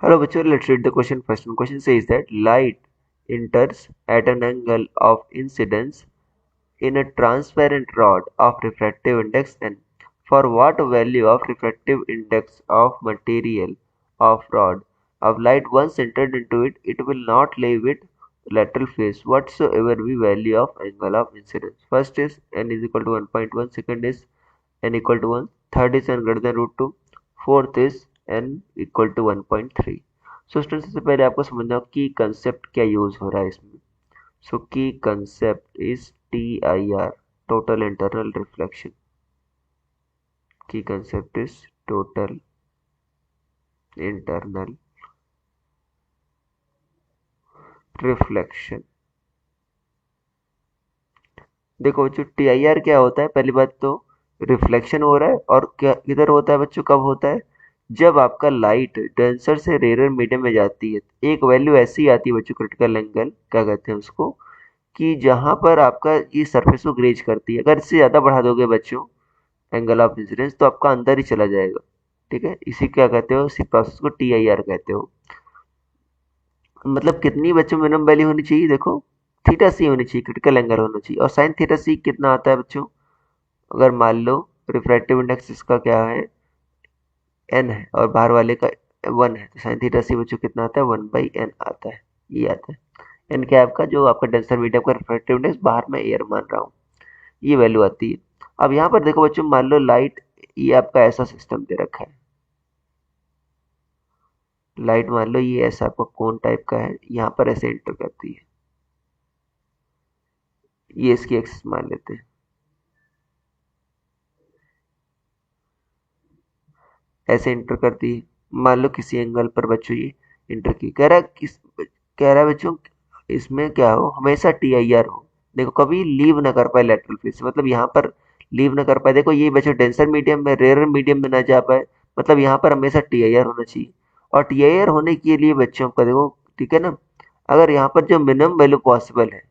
Hello, bachcho, let's read the question first. And question says that light enters at an angle of incidence in a transparent rod of refractive index n. For what value of refractive index of material of rod of light once entered into it, it will not leave it lateral phase whatsoever be value of angle of incidence. First is n is equal to 1.1, second is n equal to 1, third is n greater than root 2, fourth is n equal to 1.3. So student सबसे पहले आपको समझना हो की concept क्या use हो रहा है इसमें. सो की concept is TIR, total internal reflection. की concept is total internal reflection. देखो बच्चों TIR क्या होता है. पहली बात तो रिफ्लेक्शन हो रहा है और क्या किधर होता है बच्चों, कब होता है, जब आपका लाइट डेंसर से रेयर मीडियम में जाती है. एक वैल्यू ऐसी आती है बच्चों, क्रिटिकल एंगल क्या कहते हैं उसको, कि जहां पर आपका ये सरफेस को ग्रेज करती है. अगर इससे ज्यादा बढ़ा दोगे बच्चों एंगल ऑफ इंसिडेंस तो आपका अंदर ही चला जाएगा. ठीक है, इसी क्या कहते हो, इसी प्रोसेस को TIR कहते हो. मतलब कितनी बच्चों मिनिमम वैल्यू होनी चाहिए, देखो थीटा सी होनी चाहिए, क्रिटिकल एंगल होना चाहिए. और साइन थीटा सी कितना आता है बच्चों, अगर मान लो रिफ्रैक्टिव इंडेक्स इसका क्या है n है और बाहर वाले का 1 है, तो साइन थीटा सी बच्चों कितना आता है 1/n आता है. ये आता है n क्या है आपका, जो आपका डेंसर मीडियम का रिफ्रैक्टिव इंडेक्स, बाहर में एयर मान रहा हूँ, ये वैल्यू आती है. अब यहाँ पर देखो बच्चों, मान लो लाइट, ये आपका ऐसा सिस्टम दे रखा है. लाइट मान लो ये ऐसा आपका कोन टाइप का है, यहाँ पर ऐसे एंटर करती है. ये इसकी एक्सिस मान लेते हैं. ऐसे एंटर करती है, मान लो किसी एंगल पर बच्चों ये एंटर की. कह रहा है बच्चों इसमें क्या हो, हमेशा TIR हो. देखो कभी लीव ना कर पाए लेटरल फेस, मतलब यहाँ पर लीव ना कर पाए. देखो ये बच्चों डेंसर मीडियम में रेयर मीडियम में ना जा पाए, मतलब यहाँ पर हमेशा TIR होना चाहिए. और TIR होने के लिए बच्चों का देखो, ठीक है ना, अगर यहाँ पर जो मिनिमम वैल्यू पॉसिबल है,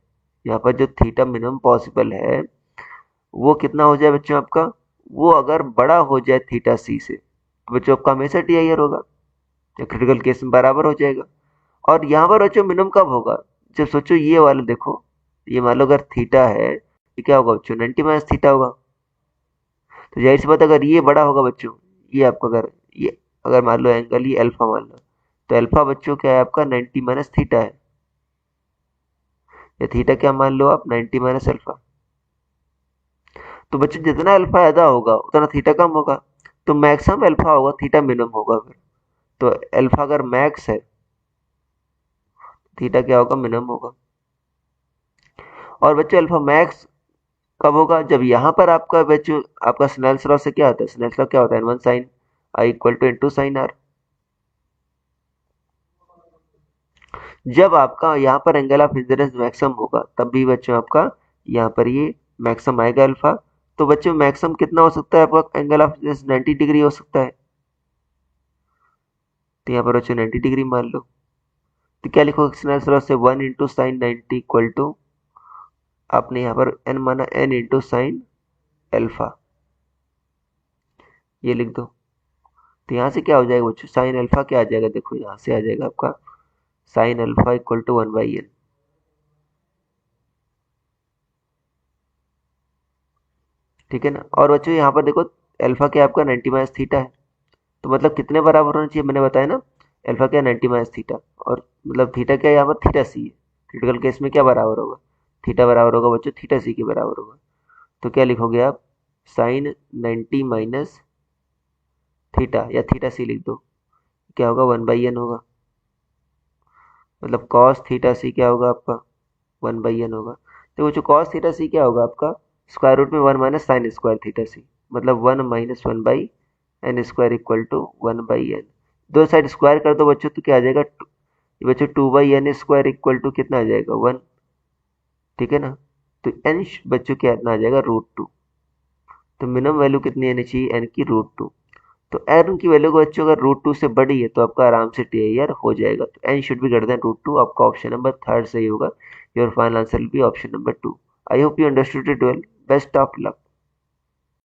यहाँ पर जो थीटा मिनिमम पॉसिबल है वो कितना हो जाए बच्चों आपका, वो अगर बड़ा हो जाए थीटा सी से, तो बच्चों आपका हमेशा TIR होगा, या क्रिटिकल केस में बराबर हो जाएगा. और यहाँ पर बच्चों मिनिमम कब होगा, जब सोचो ये वाला देखो, ये मान लो अगर थीटा है, ये क्या होगा बच्चों 90 माइनस थीटा होगा. तो जाहिर सी बात अगर ये बड़ा होगा बच्चों, ये आपका अगर ये अगर मान लो एंगल ये अल्फा मान लो, तो अल्फा बच्चों क्या है आपका 90 माइनस थीटा है. या थीटा क्या मान लो आप 90 माइनस अल्फा. तो बच्चों जितना अल्फा ज्यादा होगा उतना थीटा कम होगा. तो मैक्सिमम अल्फा होगा, थीटा मिनिमम होगा फिर. तो अल्फा अगर मैक्स है, थीटा क्या होगा मिनिमम होगा. और बच्चों अल्फा मैक्स कब होगा, जब यहाँ पर आपका बच्चों आपका स्नेल्स लॉ से क्या होता है, स्नेल्स लॉ क्या होता है, n1 sine i equal to n2 sine r. जब आपका यहाँ पर एंगल ऑफ इंसिडेंस मैक्सिमम होगा तब भी बच्चों आपका यहाँ पर ये मैक्सिमम आएगा अल्फा. तो बच्चों मैक्सिमम कितना हो सकता है आपका एंगल ऑफ इंसिडेंस 90 डिग्री हो सकता है. तो यहाँ पर बच्चों 90 डिग्री मान लो. तो क्या लिखो स्नेल्स लॉ से 1 इंटू साइन 90 इक्वल टू, आपने यहाँ पर n माना n इंटू साइन एल्फा, ये लिख दो. तो यहाँ से क्या हो जाएगा बच्चों, साइन अल्फा क्या आ जाएगा, देखो यहाँ से आ जाएगा आपका sine alpha equal to 1/n. ठीक है ना. और बच्चों यहाँ पर देखो अल्फा क्या आपका 90 माइनस थीटा है, तो मतलब कितने बराबर होना चाहिए, मैंने बताया ना, अल्फा क्या 90 माइनस थीटा, और मतलब थीटा क्या यहाँ पर थीटा सी है. क्रिटिकल केस में क्या बराबर होगा, थीटा बराबर होगा बच्चों थीटा सी के बराबर होगा. तो क्या लिखोगे आप, साइन 90 माइनस थीटा, या थीटा सी लिख दो, क्या होगा 1/n होगा. मतलब कॉस थीटा सी क्या होगा आपका 1/n होगा. तो जो कॉस थीटा सी क्या होगा आपका, स्क्वायर रूट में 1 माइनस साइन स्क्वायर थीटा सी, मतलब 1 minus 1/n square equal to 1/n. दो साइड स्क्वायर कर दो बच्चों तो क्या आ जाएगा, बच्चों 2/n स्क्वायर इक्वल टू कितना आ जाएगा 1. ठीक है ना. तो n बच्चों क्या इतना आ जाएगा √2. तो मिनिमम वैल्यू कितनी आनी चाहिए n की √2. तो एन की वैल्यू को बच्चों अगर √2 से बड़ी है तो आपका आराम से TIR हो जाएगा. तो n should be greater than √2, आपका ऑप्शन नंबर थर्ड सही होगा. Your final answer will be option number 2. I hope you understood it well. Best of luck.